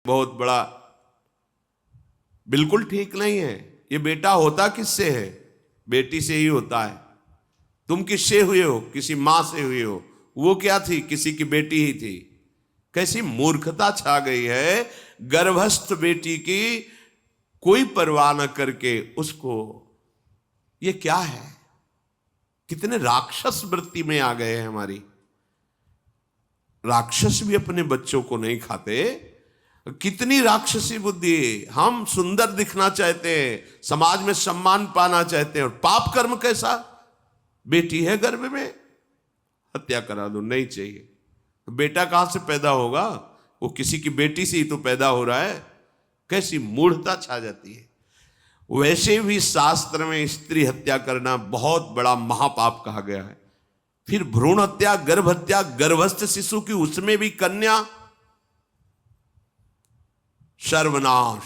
बहुत बड़ा बिल्कुल ठीक नहीं है। ये बेटा होता किससे है? बेटी से ही होता है। तुम किससे हुए हो? किसी मां से हुए हो। वो क्या थी? किसी की बेटी ही थी। कैसी मूर्खता छा गई है, गर्भस्थ बेटी की कोई परवाह न करके उसको। ये क्या है? कितने राक्षस वृत्ति में आ गए हैं हमारी। राक्षस भी अपने बच्चों को नहीं खाते। कितनी राक्षसी बुद्धि। हम सुंदर दिखना चाहते हैं, समाज में सम्मान पाना चाहते हैं, और पाप कर्म कैसा? बेटी है गर्भ में, हत्या करा दो, नहीं चाहिए। बेटा कहां से पैदा होगा? वो किसी की बेटी से ही तो पैदा हो रहा है। कैसी मूढ़ता छा जाती है। वैसे भी शास्त्र में स्त्री हत्या करना बहुत बड़ा महापाप कहा गया है। फिर भ्रूण हत्या, गर्भ हत्या, गर्भस्थ शिशु की, उसमें भी कन्या, सर्वनाश।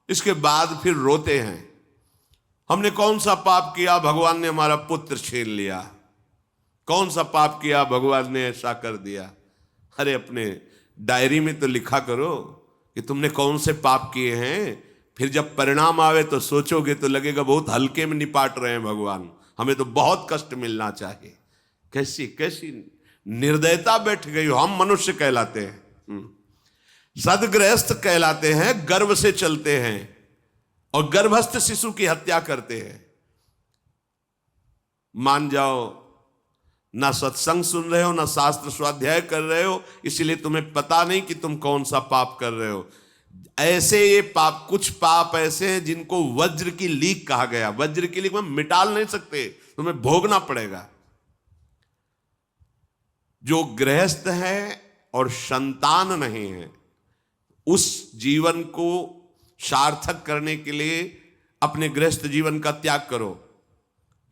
इसके बाद फिर रोते हैं, हमने कौन सा पाप किया, भगवान ने हमारा पुत्र छीन लिया। कौन सा पाप किया, भगवान ने ऐसा कर दिया। अरे अपने डायरी में तो लिखा करो कि तुमने कौन से पाप किए हैं। फिर जब परिणाम आवे तो सोचोगे तो लगेगा बहुत हल्के में निपाट रहे हैं भगवान, हमें तो बहुत कष्ट मिलना चाहिए। कैसी कैसी निर्दयता बैठ गई हो। हम मनुष्य कहलाते हैं, सदगृहस्थ कहलाते हैं, गर्भ से चलते हैं, और गर्भस्थ शिशु की हत्या करते हैं। मान जाओ, ना सत्संग सुन रहे हो, ना शास्त्र स्वाध्याय कर रहे हो, इसलिए तुम्हें पता नहीं कि तुम कौन सा पाप कर रहे हो। ऐसे ये पाप, कुछ पाप ऐसे हैं जिनको वज्र की लीक कहा गया। वज्र की लीक में मिटाल नहीं सकते, तुम्हें भोगना पड़ेगा। जो गृहस्थ है और संतान नहीं है, उस जीवन को सार्थक करने के लिए अपने गृहस्थ जीवन का त्याग करो,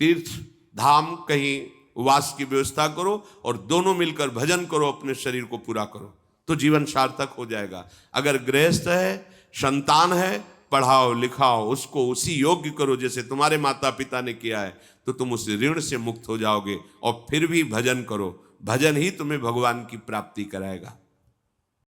तीर्थ धाम कहीं वास की व्यवस्था करो, और दोनों मिलकर भजन करो, अपने शरीर को पूरा करो, तो जीवन सार्थक हो जाएगा। अगर गृहस्थ है, संतान है, पढ़ाओ लिखाओ, उसको उसी योग्य करो जैसे तुम्हारे माता पिता ने किया है, तो तुम उस ऋण से मुक्त हो जाओगे। और फिर भी भजन करो, भजन ही तुम्हें भगवान की प्राप्ति कराएगा।